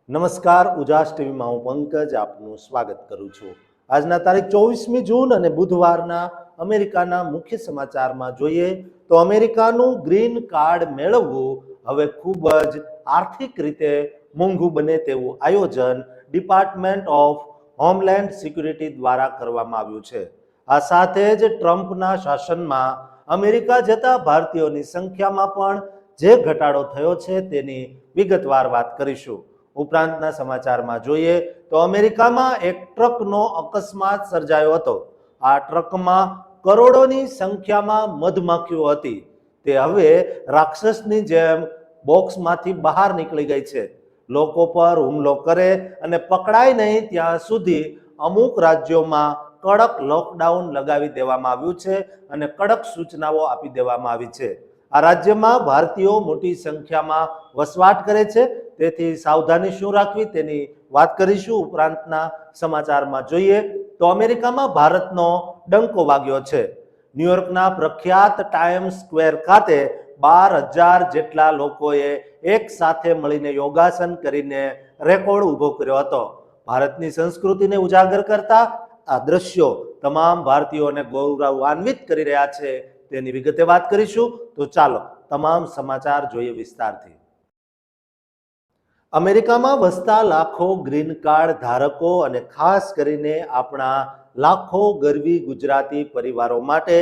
નમસ્કાર, ઉજાસ ટીવીમાં હું પંકજ આપનું સ્વાગત કરું છું। આજના તારીખ 24મી જૂન અને બુધવારના અમેરિકાના મુખ્ય સમાચારમાં જોઈએ તો અમેરિકાનું ગ્રીન કાર્ડ મેળવવું હવે ખૂબ જ આર્થિક રીતે મોંઘું બને તેવું આયોજન ડિપાર્ટમેન્ટ ઓફ હોમલેન્ડ સિક્યુરિટી દ્વારા કરવામાં આવ્યું છે। આ સાથે જ ટ્રમ્પના શાસનમાં અમેરિકા જતા ભારતીયોની સંખ્યામાં પણ જે ઘટાડો થયો છે તેની વિગતવાર વાત કરીશું। ઉપરાંતના સમાચારમાં જોઈએ તો અમેરિકામાં એક ટ્રકનો અકસ્માત સર્જાયો હતો। આ ટ્રકમાં કરોડોની સંખ્યામાં મધમાખીઓ હતી। તે હવે રાક્ષસની જેમ બોક્સમાંથી બહાર નીકળી ગઈ છે। લોકો પર હુમલો કરે અને પકડાય નહીં ત્યાં સુધી અમુક રાજ્યોમાં કડક લોકડાઉન લગાવી દેવામાં આવ્યું છે અને કડક સૂચનાઓ આપી દેવામાં આવી છે। આ રાજ્યમાં ભારતીયો મોટી સંખ્યામાં વસવાટ કરે છે, તેથી સાવધાની શું રાખવી તેની વાત કરીશું। ઉપરાંતના સમાચારમાં જોઈએ તો અમેરિકામાં ભારતનો ડંકો વાગ્યો છે। ન્યુયોર્કના પ્રખ્યાત ટાઈમ્સ સ્ક્વેર ખાતે 12,000 જેટલા લોકોએ એક સાથે મળીને યોગાસન કરીને રેકોર્ડ ઊભો કર્યો હતો। ભારતની સંસ્કૃતિને ઉજાગર કરતા આ દ્રશ્યો તમામ ભારતીયોને ગૌરવાન્વિત કરી રહ્યા છે તેની વિગતે વાત કરીશું। તો ચાલો તમામ સમાચાર જોઈએ વિસ્તારથી। અમેરિકામાં વસતા લાખો ગ્રીન કાર્ડ ધારકો અને ખાસ કરીને આપણા લાખો ગરવી ગુજરાતી પરિવારો માટે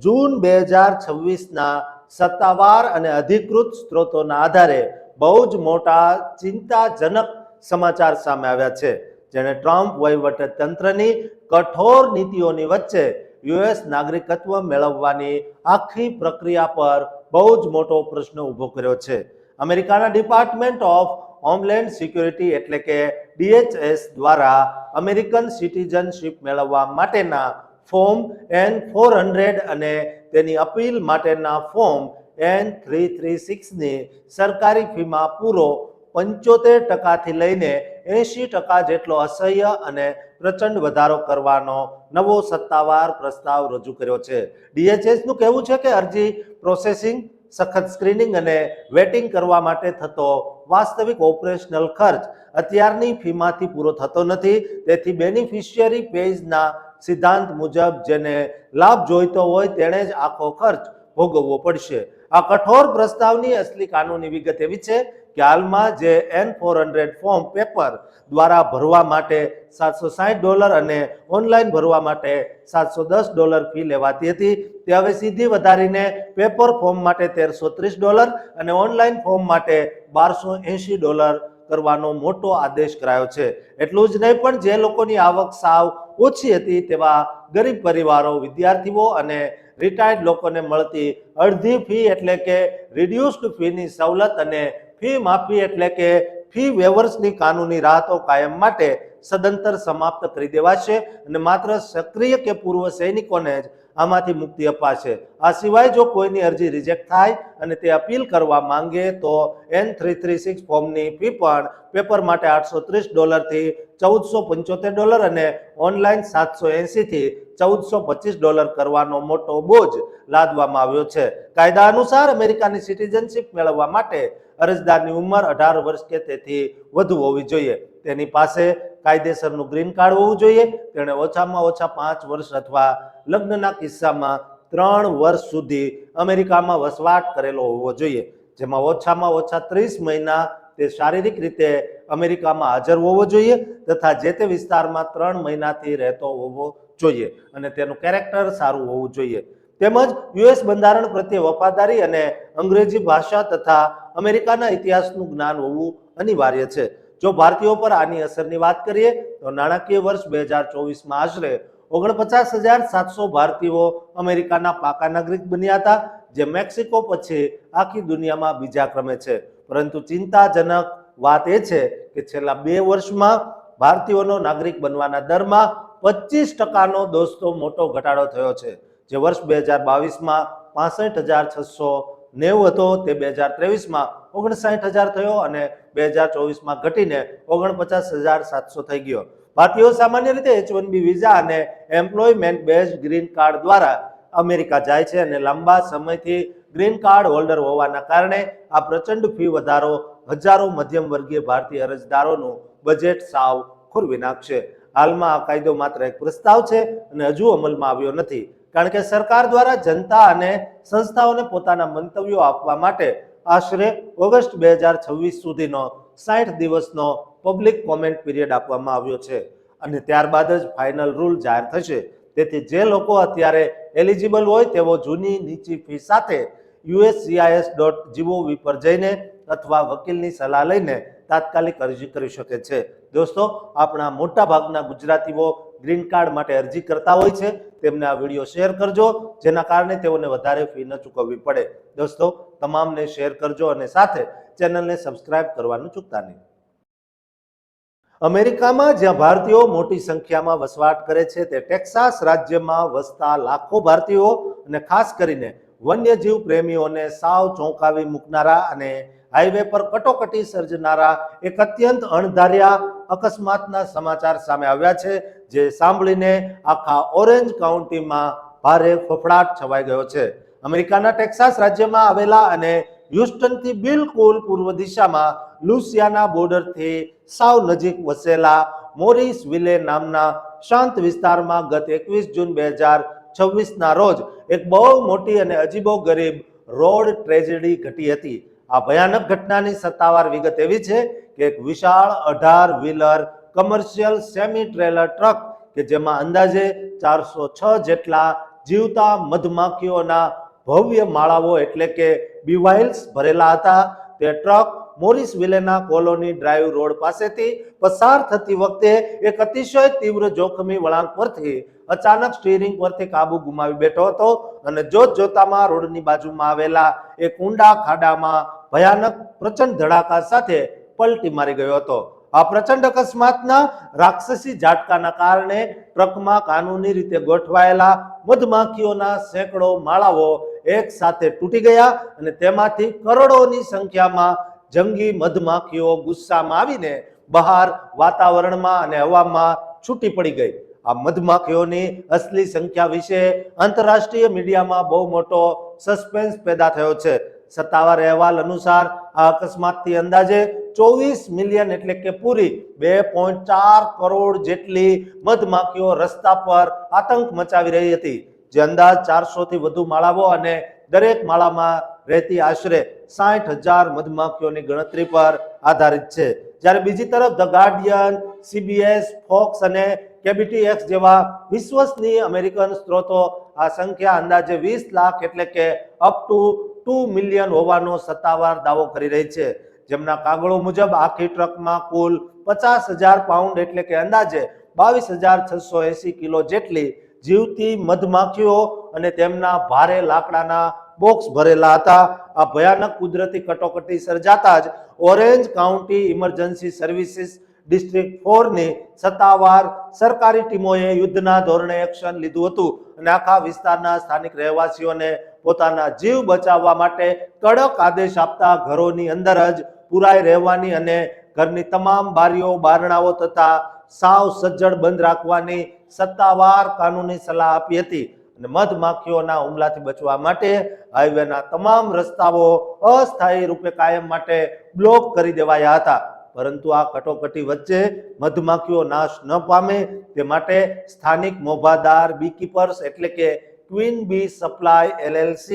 જૂન 2026ના સત્તાવાર અને અધિકૃત સ્ત્રોતોના આધારે બહુ જ મોટા ચિંતાજનક સમાચાર સામે આવ્યા છે, જેણે ટ્રમ્પ વહીવટતંત્રની કઠોર નીતિઓની વચ્ચે યુએસ નાગરિકત્વ મેળવવાની આખી પ્રક્રિયા પર બહુ જ મોટો પ્રશ્ન ઊભો કર્યો છે। અમેરિકાના ડિપાર્ટમેન્ટ ઓફ હોમલેન્ડ સિક્યુરિટી એટલે કે DHS દ્વારા અમેરિકન સિટીઝનશીપ મેળવવા માટેના ફોર્મ N-400 અને તેની અપીલ માટેના ફોર્મ N-336ની સરકારી ફીમાં પૂરો 75% લઈને 80% જેટલો અસહ્ય અને પ્રચંડ વધારો કરવાનો નવો સત્તાવાર પ્રસ્તાવ રજૂ કર્યો છે। DHSનું કહેવું છે કે અરજી પ્રોસેસિંગ, સખત સ્ક્રીનિંગ અને વેટિંગ કરવા માટે થતો વાસ્તવિક ઓપરેશનલ ખર્ચ અત્યારની ફીમાંથી પૂરો થતો નથી, તેથી બેનિફિશિયરી પેઝના સિદ્ધાંત મુજબ જેને લાભ જોઈતો હોય તેણે જ આખો ખર્ચ ભોગવવો પડશે। આ કઠોર પ્રસ્તાવની અસલી કાનૂની વિગત એવી છે કે હાલમાં જે N-400 ફોર્મ પેપર દ્વારા ભરવા માટે $760 અને ઓનલાઈન ભરવા માટે $710 ફી લેવાતી હતી, તે હવે સીધી વધારીને પેપર ફોર્મ માટે $1,330 અને ઓનલાઈન ફોર્મ માટે $1,280 કરવાનો મોટો આદેશ કરાયો છે। એટલું જ નહીં પણ જે લોકોની આવક સાવ ઓછી હતી તેવા ગરીબ પરિવારો, વિદ્યાર્થીઓ અને રિટાયર્ડ લોકોને મળતી અડધી ફી એટલે કે રિડ્યુસ્ડ ફીની સવલત અને ફી માફી એટલે કે ફી વેવર્સની કાનૂની રાહતો કાયમ માટે સદંતર સમાપ્ત કરી દેવાશે અને માત્ર સક્રિય કે પૂર્વ સૈનિકોને જ આમાંથી મુક્તિ અપાશે। આ સિવાય જો કોઈની અરજી રિજેક્ટ થાય અને તે અપીલ કરવા માંગે તો N-336 ફોર્મની ફી પણ પેપર માટે $830 થી $1,475 અને ઓનલાઈન $780 થી $1,425 કરવાનો મોટો બોજ લાદવામાં આવ્યો છે। કાયદા અનુસાર અમેરિકાની સિટીઝનશીપ મેળવવા માટે અરજદારની ઉંમર 18 વર્ષ કે તેથી વધુ હોવી જોઈએ, તેની પાસે કાયદેસરનું ગ્રીન કાર્ડ હોવું જોઈએ, તેણે ઓછામાં ઓછા 5 વર્ષ અથવા લગ્નના કિસ્સામાં 3 વર્ષ સુધી અમેરિકામાં વસવાટ કરેલો હોવો જોઈએ, જેમાં ઓછામાં ઓછા 30 મહિના તે શારીરિક રીતે અમેરિકામાં હાજર હોવો જોઈએ તથા જે તે વિસ્તારમાં 3 મહિનાથી રહેતો હોવો જોઈએ અને તેનું કેરેક્ટર સારું હોવું જોઈએ, તેમજ યુએસ બંધારણ પ્રત્યે વફાદારી અને અંગ્રેજી ભાષા તથા અમેરિકાના ઇતિહાસનું જ્ઞાન હોવું અનિવાર્ય છે। જો ભારતીયો પર આની અસરની વાત કરીએ તો નાણાકીય વર્ષ 2024માં આશરે 49,700 ભારતીયો અમેરિકાના પાકા નાગરિક બન્યા હતા, જે મેક્સિકો પછી આખી દુનિયામાં બીજા ક્રમે છે। પરંતુ ચિંતાજનક વાત એ છે કે છેલ્લા 2 વર્ષમાં ભારતીયોનો નાગરિક બનવાના દરમાં 25%નો દોસ્તો મોટો ઘટાડો થયો છે, જે વર્ષ 2022માં 65,690 હતો તે 2023માં 59,000 થયો અને 2024માં ઘટીને 49,700 થઈ ગયો। ભારતીયો સામાન્ય રીતે H-1B વિઝા અને એમ્પ્લોયમેન્ટ બેઝડ ગ્રીન કાર્ડ દ્વારા અમેરિકા જાય છે અને લાંબા સમયથી ગ્રીન કાર્ડ હોલ્ડર હોવાના કારણે આ પ્રચંડ ફી વધારો હજારો મધ્યમ વર્ગીય ભારતીય અરજદારોનું બજેટ સાવ ખોરવી નાખશે. હાલમાં આ કાયદો માત્ર એક પ્રસ્તાવ છે અને હજુ અમલમાં આવ્યો નથી, કારણ કે સરકાર દ્વારા જનતા અને સંસ્થાઓને પોતાના મંતવ્યો આપવા માટે આશરે ઓગસ્ટ 2026 સુધીનો 60 દિવસનો પબ્લિક કોમેન્ટ પીરિયડ આપવામાં આવ્યો છે અને ત્યારબાદ જ ફાઇનલ રૂલ જાહેર થશે. તેથી જે લોકો અત્યારે એલિજિબલ હોય તેઓ જૂની નીચી ફી સાથે uscis.gov પર જઈને અથવા વકીલની સલાહ લઈને તાત્કાલિક અરજી કરી શકે છે. દોસ્તો, આપણા મોટા ભાગના ગુજરાતીઓ ગ્રીન કાર્ડ માટે અરજી કરતા હોય છે. તેમને આ વિડીયો શેર કરજો, જેના કારણે તેઓને વધારે ફી ન ચૂકવવી પડે. દોસ્તો, તમામને શેર કરજો અને સાથે ચેનલને સબસ્ક્રાઇબ કરવાનું ચૂકતા નહીં. અમેરિકામાં જ્યાં ભારતીયો મોટી સંખ્યામાં વસવાટ કરે છે, તે ટેક્સાસ રાજ્યમાં વસતા લાખો ભારતીયો અને ખાસ કરીને વન્યજીવ પ્રેમીઓને સાવ ચોંકાવી મૂકનારા અને હાઈવે પર કટોકટી સર્જનારા એક અત્યંત અણધાર્યા અકસ્માતના સમાચાર સામે આવ્યા છે, જે સાંભળીને આખા ઓરેન્જ કાઉન્ટીમાં ભારે ફફડાટ છવાઈ ગયો છે. અમેરિકાના ટેક્સાસ રાજ્યમાં આવેલા અને હ્યુસ્ટનથી બિલકુલ પૂર્વ દિશામાં લુસિયાના બોર્ડરથી સાવ નજીક વસેલા મોરિસ વિલે નામના શાંત વિસ્તારમાં ગત 21 જૂન 2026ના રોજ એક બહુ મોટી અને અજીબો ગરીબ રોડ ટ્રેજેડી ઘટી હતી. આ ભયાનક ઘટનાની સત્તાવાર વિગત એવી છે કે એક વિશાળ 18 wheeler commercial semi trailer truck કે જેમાં અંદાજે 406 જેટલા જીવતા મધમાખીઓના ભવ્ય માળાઓ એટલે કે બીવાઇલ્સ ભરેલા હતા, તે ટ્રક મોરિસ વિલેના કોલોની ડ્રાઈવ રોડ પાસેથી પસાર થતી વખતે એક અતિશય તીવ્ર જોખમી વળાંક પરથી અચાનક સ્ટીરિંગ પરથી કાબુ ગુમાવી બેઠો હતો અને જોતજોતામાં રોડની બાજુમાં આવેલા એક ઊંડા ખાડામાં ભયાનક પ્રચંડ ધડાકા સાથે પલટી મારી ગયો હતો. આ પ્રચંડ અકસ્માતના રાક્ષસી ઝાટકાના કારણે ટ્રકમાં કાનૂની રીતે ગોઠવાયેલા મધમાખીઓના સેંકડો માળાઓ એક સાથે તૂટી ગયા અને તેમાંથી કરોડોની સંખ્યામાં જંગી મધમાખીઓ ગુસ્સામાં આવીને બહાર વાતાવરણમાં અને હવામાં છૂટી પડી ગઈ. આ મધમાખીઓની અસલી સંખ્યા વિશે આંતરરાષ્ટ્રીય મીડિયામાં બહુ મોટો સસ્પેન્સ પેદા થયો છે. સત્તાવાર અહેવાલ અનુસાર આ અકસ્માતથી અંદાજે 24 મિલિયન એટલે કે પૂરી 2.4 કરોડ જેટલી મધમાખીઓ રસ્તા પર આતંક મચાવી રહી હતી, જે અંદાજ 400 થી વધુ માળાઓ અને દરેક માળામાં રહેતી આશરે 60,000 મધમાખીઓની ગણતરી પર આધારિત છે. જ્યારે બીજી તરફ ધ ગાર્ડિયન, CBS, ફોક્સ અને KBTX જેવા વિશ્વસનીય અમેરિકન સ્ત્રોતો આ સંખ્યા અંદાજે 20 લાખ એટલે કે અપ ટુ 2 મિલિયન હોવાનો સત્તાવાર દાવો કરી રહી છે. જેમના કાગળો મુજબ આખી ટ્રકમાં કુલ 50,000 પાઉન્ડ એટલે કે અંદાજે 22,680 કિલો જેટલી જીવતી મધમાખીઓ અને તેમના ભારે લાકડાના બોક્સ ભરેલા હતા. આ ભયાનક કુદરતી કટોકટી સર્જાતા જ orange county emergency services district 4 ની સત્તાવાર સરકારી ટીમોએ યુદ્ધના ધોરણે એક્શન લીધું હતું અને આખા વિસ્તારના સ્થાનિક રહેવાસીઓને પોતાના જીવ બચાવવા માટે કડક આદેશ આપતા ઘરોની અંદર જ પુરાઈ રહેવાની અને ઘરની તમામ બારીઓ, બારણાઓ તથા સાવ સજ્જડ બંધ રાખવાની સત્તાવાર કાનૂની સલાહ આપી હતી. અને મધમાખીઓના હુમલાથી બચવા માટે હાઈવેના તમામ રસ્તાઓ અસ્થાયી રૂપે કાયમ માટે બ્લોક કરી દેવાયા હતા. પરંતુ આ કટોકટી વચ્ચે મધમાખીઓ નાશ ન પામે તે માટે સ્થાનિક મોભાદાર બીકીપર્સ એટલે કે ક્વીન બી સપ્લાય LLC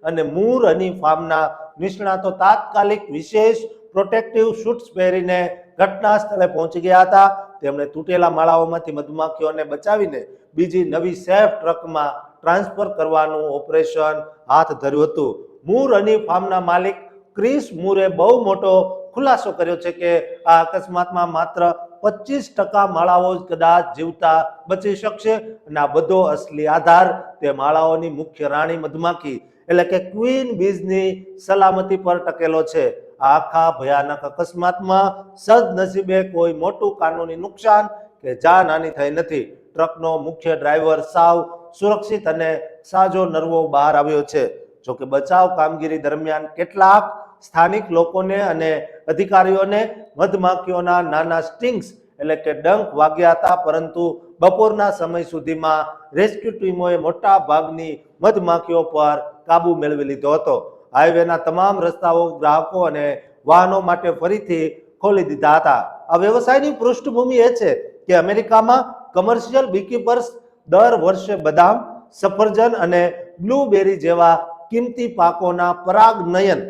અને મૂર હની ફાર્મના નિષ્ણાતો તાત્કાલિક વિશેષ પ્રોટેક્ટિવ શૂટ્સ પહેરીને ઘટના સ્થળે પહોંચી ગયા હતા. તેમણે તૂટેલા માળાઓમાંથી મધમાખીઓને બચાવીને બીજી નવી સેફ ટ્રકમાં ટ્રાન્સફર કરવાનું ઓપરેશન હાથ ધર્યું હતું. મૂર હની ફાર્મના માલિક ક્રિસ મૂરે બહુ મોટો ખુલાસો કર્યો છે કે આ અકસ્માતમાં માત્ર 25% માળાઓ જ કદાચ જીવતા બચી શકશે અને આ બધો અસલી આધાર તે માળાઓની મુખ્ય રાણી મધમાખી એટલે કે ક્વીન બીઝની સલામતી પર ટકેલો છે. આ આખા ભયાનક અકસ્માતમાં સદનસીબે કોઈ મોટું કાનૂની નુકસાન કે જાનહાનિ થઈ નથી. ટ્રકનો મુખ્ય ડ્રાઈવર સાવ સુરક્ષિત અને સાજો નર્વો બહાર આવ્યો છે. જોકે બચાવ કામગીરી દરમિયાન કેટલાક સ્થાનિક લોકોને અને અધિકારીઓને મધમાખીઓના નાના સ્ટિંગ્સ એટલે કે ડંખ વાગ્યા હતા, પરંતુ બપોરના સમય સુધીમાં રેસ્ક્યુ ટીમોએ મોટા ભાગની મધમાખીઓ પર કાબુ મેળવી લીધો હતો. હાઈવેના તમામ રસ્તાઓ ગ્રાહકો અને વાહનો માટે ફરીથી ખોલી દીધા હતા. આ વ્યવસાયની પૃષ્ઠભૂમિ એ છે કે અમેરિકામાં કમર્શિયલ બીકીપર્સ દર વર્ષે બદામ, સફરજન અને બ્લુબેરી જેવા કિંમતી પાકોના પરાગનયન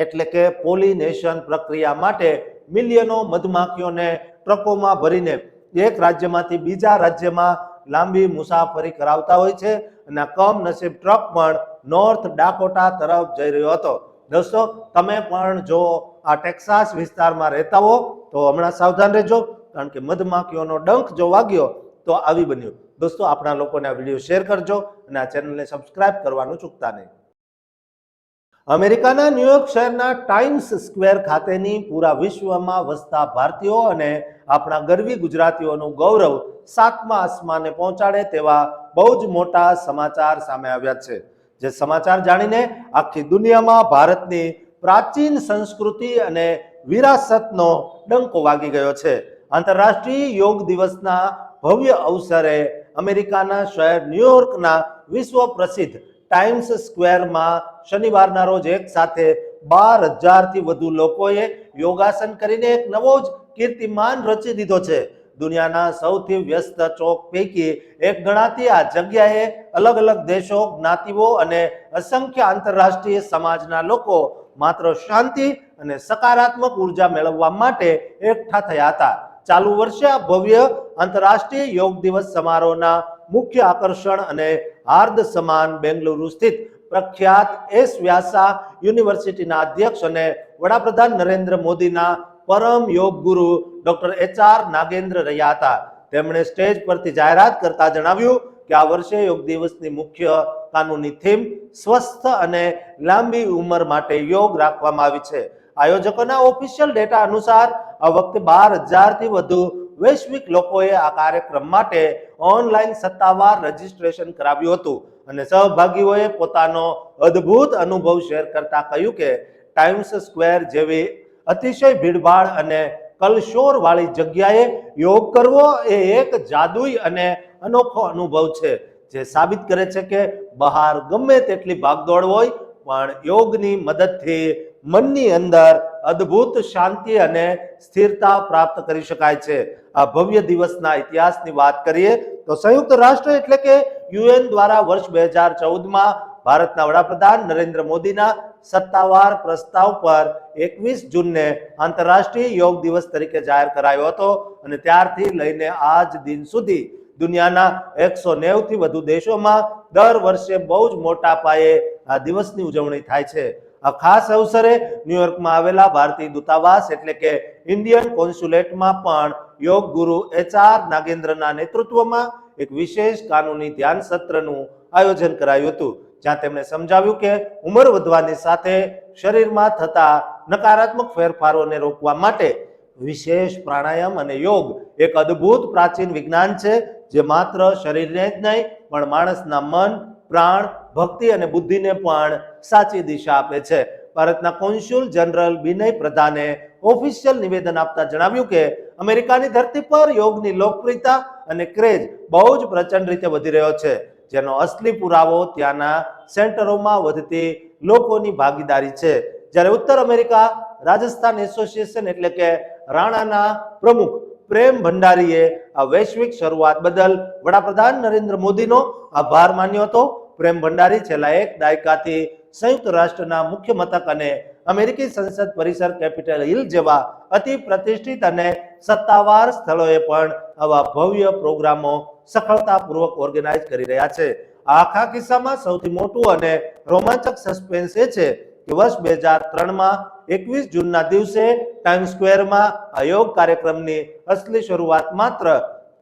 એટલે કે પોલિનેશન પ્રક્રિયા માટે મિલિયનો મધમાખીઓને ટ્રકોમાં ભરીને એક રાજ્યમાંથી બીજા રાજ્યમાં લાંબી મુસાફરી કરાવતા હોય છે અને કમનસીબ ટ્રક પણ નોર્થ ડાકોટા તરફ જઈ રહ્યો હતો. દોસ્તો, તમે પણ જો આ ટેક્સાસ વિસ્તારમાં રહેતા હો તો હમણાં સાવધાન રહેજો, કારણ કે મધમાખીઓનો ડંખ જો વાગ્યો તો આવી બન્યું. દોસ્તો, આપણા લોકોને આ વિડીયો શેર કરજો અને આ ચેનલને સબસ્ક્રાઇબ કરવાનું ચૂકતા નહીં. અમેરિકાના ન્યુયોર્ક શહેરના ટાઈમ્સ સ્ક્વેર ખાતેની પૂરા વિશ્વમાં વસતા ભારતીયો અને આપણા ગરવી ગુજરાતીઓનું ગૌરવ સાતમા આસમાને પહોંચાડે તેવા બહુ જ મોટા સમાચાર સામે આવ્યા છે. જે સમાચાર જાણીને આખી દુનિયામાં ભારતની પ્રાચીન સંસ્કૃતિ અને વિરાસતનો ડંકો વાગી ગયો છે. આંતરરાષ્ટ્રીય યોગ દિવસના ભવ્ય અવસરે અમેરિકાના શહેર ન્યુયોર્કના વિશ્વ પ્રસિદ્ધ ટાઈમ્સ સ્ક્વેરમાં શનિવારના રોજ એક સાથે 12,000થી વધુ લોકોએ યોગાસન કરીને એક નવો જ કીર્તિમાન રચી દીધો છે. દુનિયાના સૌથી વ્યસ્ત ચોક પૈકી એક ગણાતી આ જગ્યાએ અલગ અલગ દેશો, જ્ઞાતિઓ અને અસંખ્ય આંતરરાષ્ટ્રીય સમાજના લોકો માત્ર શાંતિ અને સકારાત્મક ઉર્જા મેળવવા માટે એકઠા થયા હતા. ચાલુ વર્ષે આ ભવ્ય આંતરરાષ્ટ્રીય યોગ દિવસ સમારોહના મુખ્ય આકર્ષણ અને હાર્દ સમાન બેંગલુરુ સ્થિત પ્રખ્યાત એસ વ્યાસા યુનિવર્સિટીના અધ્યક્ષ અને વડાપ્રધાન નરેન્દ્ર મોદીના પરમ યોગ ગુરુ ડોક્ટર HR નાગેન્દ્ર રહ્યા હતા. તેમણે સ્ટેજ પરથી જાહેરાત કરતા જણાવ્યું કે આ વર્ષે યોગ દિવસની મુખ્ય કાનૂની થીમ સ્વસ્થ અને લાંબી ઉંમર માટે યોગ રાખવામાં આવી છે. આયોજકોના ઓફિશિયલ ડેટા અનુસાર આ વખતે 12,000થી વધુ વૈશ્વિક લોકોએ આ કાર્યક્રમ માટે ઓનલાઈન સત્તાવાર રજીસ્ટ્રેશન કરાવ્યું હતું અને સહભાગીઓએ પોતાનો અદ્ભુત અનુભવ શેર કરતા કહ્યું કે ટાઈમ્સ સ્ક્વેર જેવી અતિશય ભીડભાડ અને કલશોર વાળી જગ્યાએ યોગ કરવો એ એક જાદુઈ અને અનોખો અનુભવ છે, જે સાબિત કરે છે કે બહાર ગમે તેટલી ભાગદોડ હોય પણ યોગની મદદથી મનની અંદર અદ્ભુત શાંતિ અને સ્થિરતા પ્રાપ્ત કરી શકાય છે. આ ભવ્ય દિવસના ઇતિહાસની વાત કરીએ તો સંયુક્ત રાષ્ટ્ર એટલે કે UN દ્વારા વર્ષ 2014માં ભારતના વડાપ્રધાન નરેન્દ્ર મોદીના સત્તાવાર પ્રસ્તાવ પર 21 જૂનને આંતરરાષ્ટ્રીય યોગ દિવસ તરીકે જાહેર કરાયો હતો અને ત્યારથી લઈને આજ દિન સુધી દુનિયાના 190થી વધુ દેશોમાં દર વર્ષે બહુ જ મોટા પાયે આ દિવસની ઉજવણી થાય છે. આ ખાસ અવસરે ન્યુયોર્કમાં આવેલા ભારતીય દૂતાવાસ એટલે કે ઇન્ડિયન કોન્સ્યુલેટમાં પણ યોગ ગુરુ HR નાગેન્દ્રના નેતૃત્વમાં એક વિશેષ કાનૂની ધ્યાન સત્રનું આયોજન કરાયું હતું, જ્યાં તેમણે સમજાવ્યું કે ઉંમર વધવાની સાથે શરીરમાં થતા નકારાત્મક ફેરફારોને રોકવા માટે વિશેષ પ્રાણાયામ અને યોગ એક અદ્ભુત પ્રાચીન વિજ્ઞાન છે, જે માત્ર શરીરને જ નહીં પણ માણસના મન, પ્રાણ, ભક્તિ અને બુદ્ધિને પણ સાચી દિશા આપે છે. ભારતના કોન્સ્યુલ જનરલ બિનય પ્રધાને ઓફિશિયલ નિવેદન આપતા જણાવ્યું કે અમેરિકાની ધરતી પર યોગની લોકપ્રિયતા અને ક્રેઝ બહુ જ પ્રચંડ રીતે વધી રહ્યો છે, જેનો અસલી પુરાવો ત્યાંના સેન્ટરોમાં વધતી લોકોની ભાગીદારી છે. જ્યારે ઉત્તર અમેરિકા રાજસ્થાન એસોસિએશન એટલે કે રાણાના પ્રમુખ પ્રેમ ભંડારીએ આ વૈશ્વિક શરૂઆત બદલ વડાપ્રધાન નરેન્દ્ર મોદીનો આભાર માન્યો હતો. પ્રેમ ભંડારી છેલ્લા એક દાયકાથી સંયુક્ત રાષ્ટ્રના મુખ્ય મથક અને અમેરિકી સંસદ પરિસર કેપિટલ હિલ જેવા અતિ પ્રતિષ્ઠિત અને સત્તાવાર સ્થળોએ પણ આવા ભવ્ય પ્રોગ્રામો સફળતાપૂર્વક ઓર્ગેનાઇઝ કરી રહ્યા છે. આખા કિસ્સામાં સૌથી મોટું અને રોમાંચક સસ્પેન્સ એ છે કે વર્ષ 2003માં 21 જૂનના દિવસે ટાઈમ્સ સ્ક્વેરમાં આ યોગ કાર્યક્રમની અસલી શરૂઆત માત્ર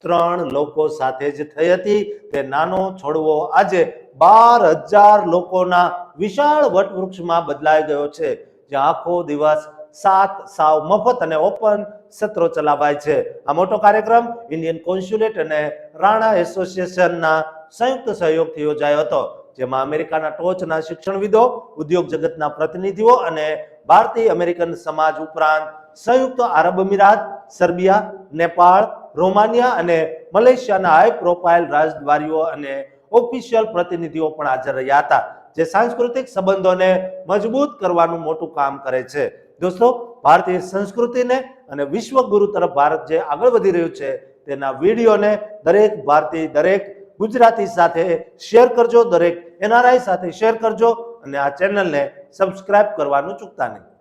3 લોકો સાથે જ થઈ હતી. તે નાનો છોડવો આજે 12,000 લોકોના વિશાળ વટવૃક્ષમાં બદલાઈ ગયો છે, જ્યાં આખો દિવસ 7 સાવ મફત અને ઓપન સત્રો ચલાવાય છે. આ મોટો કાર્યક્રમ ઇન્ડિયન કોન્સ્યુલેટ અને રાણા એસોસિએશનના સંયુક્ત સહયોગથી યોજાયો હતો, જેમાં અમેરિકાના ટોચના શિક્ષણવિદો, ઉદ્યોગ જગતના પ્રતિનિધિઓ અને ભારતીય અમેરિકન સમાજ ઉપરાંત સંયુક્ત આરબ અમીરાત, સર્બિયા, નેપાળ, રોમાનિયા અને મલેશિયાના હાઈ પ્રોફાઇલ રાજદ્વારીઓ અને ઓફિશિયલ પ્રતિનિધિઓ પણ હાજર રહ્યા હતા, જે સાંસ્કૃતિક સંબંધોને મજબૂત કરવાનું મોટું કામ કરે છે. દોસ્તો, ભારતીય સંસ્કૃતિને અને વિશ્વગુરુ તરફ ભારત જે આગળ વધી રહ્યું છે તેના વિડીયોને દરેક ભારતીય, દરેક ગુજરાતી સાથે શેર કરજો, દરેક NRI સાથે શેર કરજો અને આ ચેનલને સબસ્ક્રાઇબ કરવાનું ચૂકતા નહીં.